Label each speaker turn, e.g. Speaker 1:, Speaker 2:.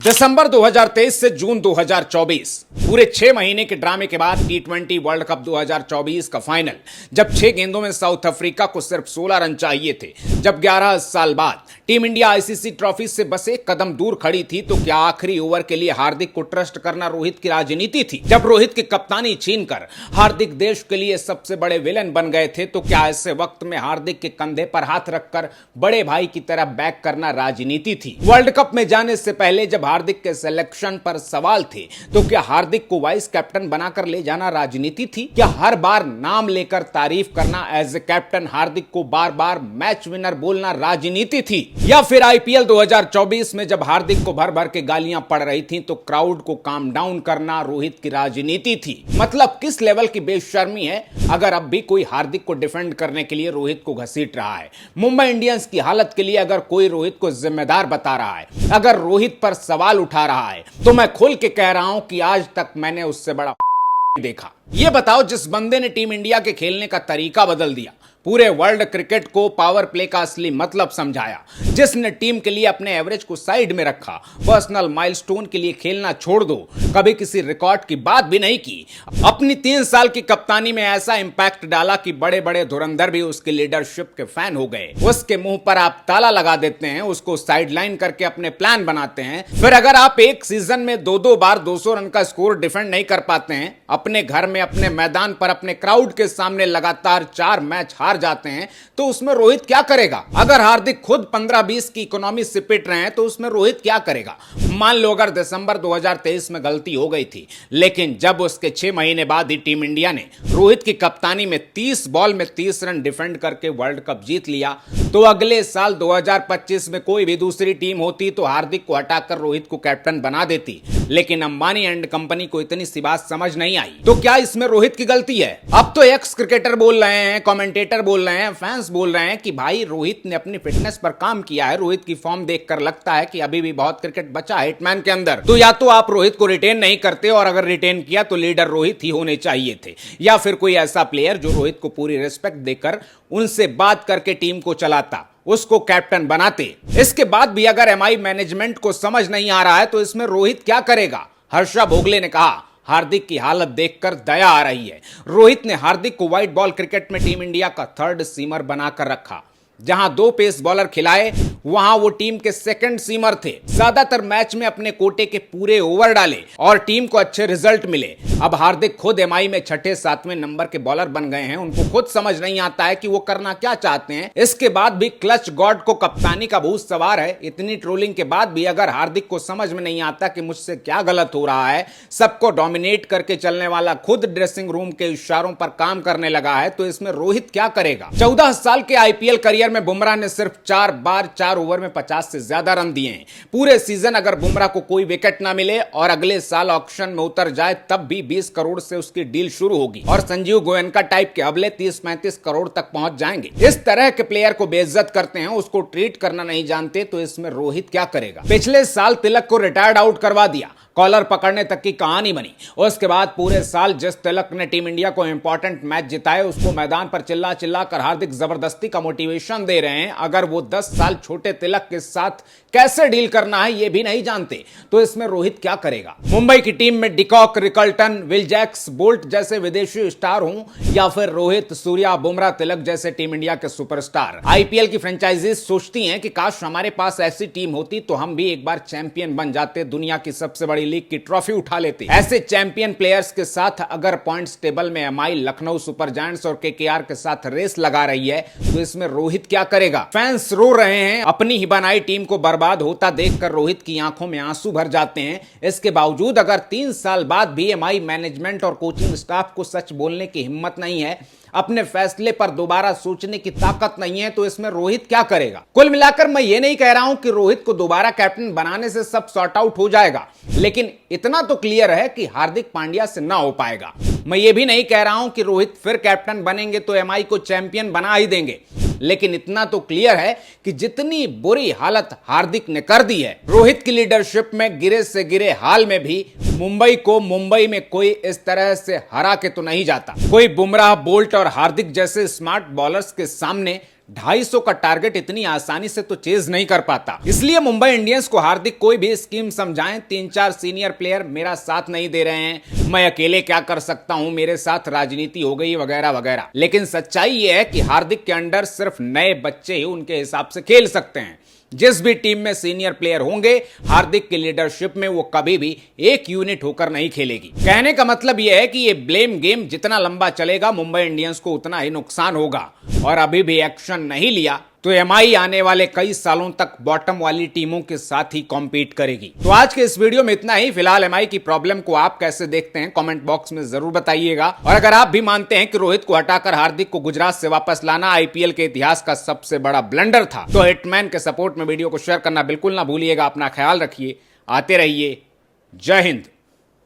Speaker 1: दिसंबर 2023 से जून 2024 पूरे 6 महीने के ड्रामे के बाद T20 वर्ल्ड कप 2024 का फाइनल, जब 6 गेंदों में साउथ अफ्रीका को सिर्फ 16 रन चाहिए थे, जब 11 साल बाद टीम इंडिया आईसीसी ट्रॉफी से बस एक कदम दूर खड़ी थी, तो क्या आखिरी ओवर के लिए हार्दिक को ट्रस्ट करना रोहित की राजनीति थी? जब रोहित की कप्तानी छीनकर हार्दिक देश के लिए सबसे बड़े विलेन बन गए थे, तो क्या ऐसे वक्त में हार्दिक के कंधे पर हाथ रखकर बड़े भाई की तरह बैक करना राजनीति थी? वर्ल्ड कप में जाने से पहले जब हार्दिक के सिलेक्शन पर सवाल थे, तो क्या हार्दिक को वाइस कैप्टन बनाकर ले जाना राजनीति थी? क्या हर बार नाम लेकर तारीफ करना एज ए कैप्टन हार्दिक को बार बार मैच विनर बोलना राजनीति थी? या फिर आईपीएल 2024 में जब हार्दिक को भर भर के गालियां पड़ रही थी, तो क्राउड को काम डाउन करना रोहित की राजनीति थी? मतलब किस लेवल की बेशर्मी है अगर अब भी कोई हार्दिक को डिफेंड करने के लिए रोहित को घसीट रहा है? मुंबई इंडियंस की हालत के लिए अगर कोई रोहित को जिम्मेदार बता रहा है, अगर रोहित पर सवाल उठा रहा है, तो मैं खुल के कह रहा हूं कि आज तक मैंने उससे बड़ा देखा। ये बताओ, जिस बंदे ने टीम इंडिया के खेलने का तरीका बदल दिया, पूरे वर्ल्ड क्रिकेट को पावर प्ले का असली मतलब समझाया, जिसने टीम के लिए अपने एवरेज को साइड में रखा, पर्सनल माइलस्टोन के लिए खेलना छोड़ दो, कभी किसी रिकॉर्ड की बात भी नहीं की, अपनी 3 साल की कप्तानी में ऐसा इंपैक्ट डाला कि बड़े बड़े धुरंधर भी उसकी लीडरशिप के फैन हो गए। उसके मुंह पर आप ताला लगा देते हैं, उसको साइडलाइन करके अपने प्लान बनाते हैं, फिर अगर आप एक सीजन में 2-2 बार 200 रन का स्कोर डिफेंड नहीं कर पाते हैं, अपने घर में, अपने मैदान पर, अपने क्राउड के सामने लगातार 4 मैच हार जाते हैं, तो उसमें रोहित क्या करेगा? अगर हार्दिक खुद 15-20 की इकोनॉमी से पिट रहे हैं, तो उसमें रोहित क्या करेगा? मान लो अगर दिसंबर 2023 में गलती हो गई थी, लेकिन जब उसके 6 महीने बाद ही टीम इंडिया ने रोहित की कप्तानी में 30 बॉल में 30 रन डिफेंड करके वर्ल्ड कप जीत लिया, तो अगले साल 2025 में कोई भी दूसरी टीम होती तो हार्दिक को हटाकर रोहित को कैप्टन बना देती। लेकिन अंबानी एंड कंपनी को इतनी सी बात समझ नहीं आई। तो क्या इसमें रोहित की गलती है? अब तो एक्स क्रिकेटर बोल रहे हैं, कमेंटेटर बोल रहे हैं, फैंस बोल रहे हैं कि भाई रोहित ने अपनी फिटनेस पर काम किया है, रोहित की फॉर्म देखकर लगता है कि अभी भी बहुत क्रिकेट बचा है हिटमैन के अंदर। तो या तो आप रोहित को रिटेन नहीं करते, और अगर रिटेन किया तो लीडर रोहित ही होने चाहिए थे, या फिर कोई ऐसा प्लेयर जो रोहित को पूरी रिस्पेक्ट देकर उनसे बात करके टीम को चलाता, उसको कैप्टन बनाते। इसके बाद भी अगर एमआई मैनेजमेंट को समझ नहीं आ रहा है, तो इसमें रोहित क्या करेगा? हर्षा भोगले ने कहा, हार्दिक की हालत देखकर दया आ रही है। रोहित ने हार्दिक को व्हाइट बॉल क्रिकेट में टीम इंडिया का 3rd सीमर बनाकर रखा। जहां 2 पेस बॉलर खिलाए, वहां वो टीम के 2nd सीमर थे। ज्यादातर मैच में अपने कोटे के पूरे ओवर डाले और टीम को अच्छे रिजल्ट मिले। अब हार्दिक खुद एमआई में 6-7वें नंबर के बॉलर बन गए हैं। उनको खुद समझ नहीं आता है कि वो करना क्या चाहते हैं। इसके बाद भी क्लच गॉड को कप्तानी का भूत सवार है। इतनी ट्रोलिंग के बाद भी अगर हार्दिक को समझ में नहीं आता कि मुझसे क्या गलत हो रहा है, सबको डोमिनेट करके चलने वाला खुद ड्रेसिंग रूम के इशारों पर काम करने लगा है, तो इसमें रोहित क्या करेगा? 14 साल के आईपीएल करियर में बुमराह ने सिर्फ 4 बार 4 ओवर में 50 से ज्यादा रन दिए हैं। पूरे सीजन अगर बुमराह को कोई विकेट ना मिले और अगले साल ऑक्शन में उतर जाए, तब भी 20 करोड़ से उसकी डील शुरू होगी, और संजीव गोयनका टाइप के अगले 30-35 करोड़ तक पहुंच जाएंगे। इस तरह के प्लेयर को बेइज्जत करते हैं, उसको ट्रीट करना नहीं जानते, तो इसमें रोहित क्या करेगा? पिछले साल तिलक को रिटायर्ड आउट करवा दिया, कॉलर पकड़ने तक की कहानी बनी। उसके बाद पूरे साल जिस तिलक ने टीम इंडिया को इंपॉर्टेंट मैच जिताए, उसको मैदान पर चिल्ला चिल्ला कर हार्दिक जबरदस्ती का मोटिवेशन दे रहे हैं। अगर वो 10 साल छोटे तिलक के साथ कैसे डील करना है, ये भी नहीं जानते, तो इसमें रोहित क्या करेगा? मुंबई की टीम में de Kock, Rickelton, Will Jacks, bolt जैसे विदेशी स्टार हों, या फिर रोहित, सूर्या, बुमराह, तिलक जैसे टीम इंडिया के सुपरस्टार। आईपीएल की फ्रेंचाइजीज सोचती हैं कि काश हमारे पास ऐसी टीम होती तो हम भी एक बार चैंपियन बन जाते, दुनिया की सबसे बड़ी लीग की ट्रॉफी उठा लेते। ऐसे चैंपियन प्लेयर्स के साथ अगर पॉइंट्स टेबल में एमआई, लखनऊ सुपर जायंट्स और केकेआर के साथ रेस लगा रही है, तो इसमें रोहित क्या करेगा? फैंस रो रहे हैं। अपनी ही बनाई टीम को बर्बाद होता देखकर रोहित की आंखों में आंसू भर जाते हैं। इसके बावजूद अगर 3 साल बाद भी एमआई मैनेजमेंट और कोचिंग स्टाफ को सच बोलने की हिम्मत नहीं है, अपने फैसले पर दोबारा सोचने की ताकत नहीं है, तो इसमें रोहित क्या करेगा? कुल मिलाकर मैं ये नहीं कह रहा हूं कि रोहित को दोबारा कैप्टन बनाने से सब सॉर्ट आउट हो जाएगा, लेकिन इतना तो क्लियर है कि हार्दिक पांड्या से ना हो पाएगा। मैं ये भी नहीं कह रहा हूं कि रोहित फिर कैप्टन बनेंगे तो एमआई को चैंपियन बना ही देंगे, लेकिन इतना तो क्लियर है कि जितनी बुरी हालत हार्दिक ने कर दी है, रोहित की लीडरशिप में गिरे से गिरे हाल में भी मुंबई को मुंबई में कोई इस तरह से हरा के तो नहीं जाता। कोई बुमराह, बोल्ट और हार्दिक जैसे स्मार्ट बॉलर्स के सामने 250 का टारगेट इतनी आसानी से तो चेज नहीं कर पाता। इसलिए मुंबई इंडियंस को हार्दिक कोई भी स्कीम समझाएं, 3-4 सीनियर प्लेयर मेरा साथ नहीं दे रहे हैं, मैं अकेले क्या कर सकता हूं, मेरे साथ राजनीति हो गई वगैरह वगैरह। लेकिन सच्चाई यह है कि हार्दिक के अंडर सिर्फ नए बच्चे ही उनके हिसाब से खेल सकते हैं। जिस भी टीम में सीनियर प्लेयर होंगे, हार्दिक की लीडरशिप में वो कभी भी एक यूनिट होकर नहीं खेलेगी। कहने का मतलब यह है कि ये ब्लेम गेम जितना लंबा चलेगा, मुंबई इंडियंस को उतना ही नुकसान होगा। और अभी भी एक्शन नहीं लिया तो एमआई आने वाले कई सालों तक बॉटम वाली टीमों के साथ ही कॉम्पीट करेगी। तो आज के इस वीडियो में इतना ही। फिलहाल एमआई की प्रॉब्लम को आप कैसे देखते हैं, कमेंट बॉक्स में जरूर बताइएगा। और अगर आप भी मानते हैं कि रोहित को हटाकर हार्दिक को गुजरात से वापस लाना आईपीएल के इतिहास का सबसे बड़ा ब्लंडर था, तो हिटमैन के सपोर्ट में वीडियो को शेयर करना बिल्कुल ना भूलिएगा। अपना ख्याल रखिए, आते रहिए। जय हिंद।